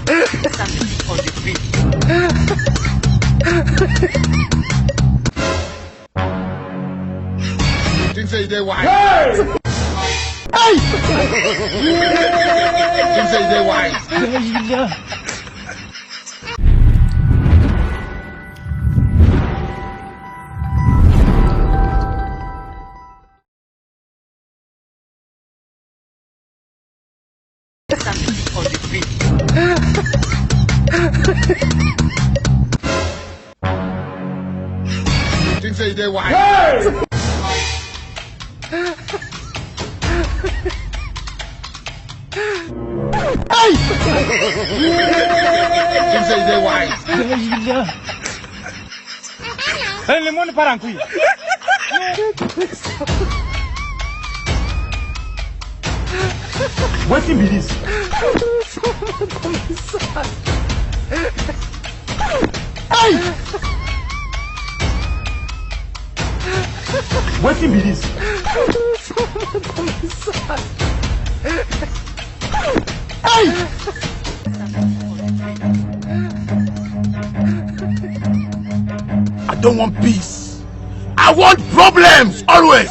On the feet. Think say they wise. Hey! Think say they wise. On the feet. Think say they wise. Hey! Think say they wise. Hey, le monde part en couille. What's in this? What's in this? I don't want peace. I want problems always.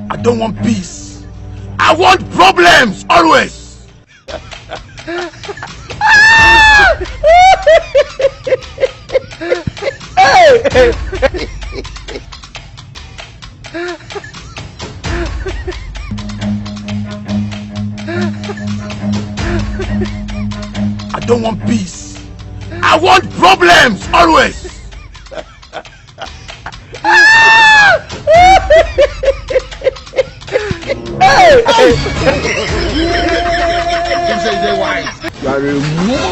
I don't want peace. I want problems always. I don't want peace. I want problems always. Think say they wise. No.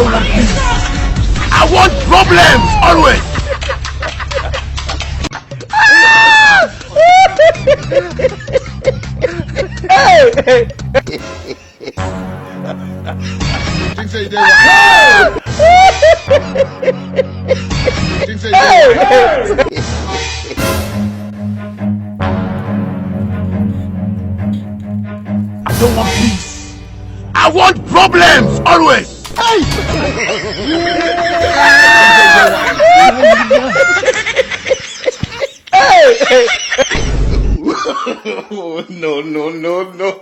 want peace. I want problems always. I don't want peace. I want problems always. No, no, no, no.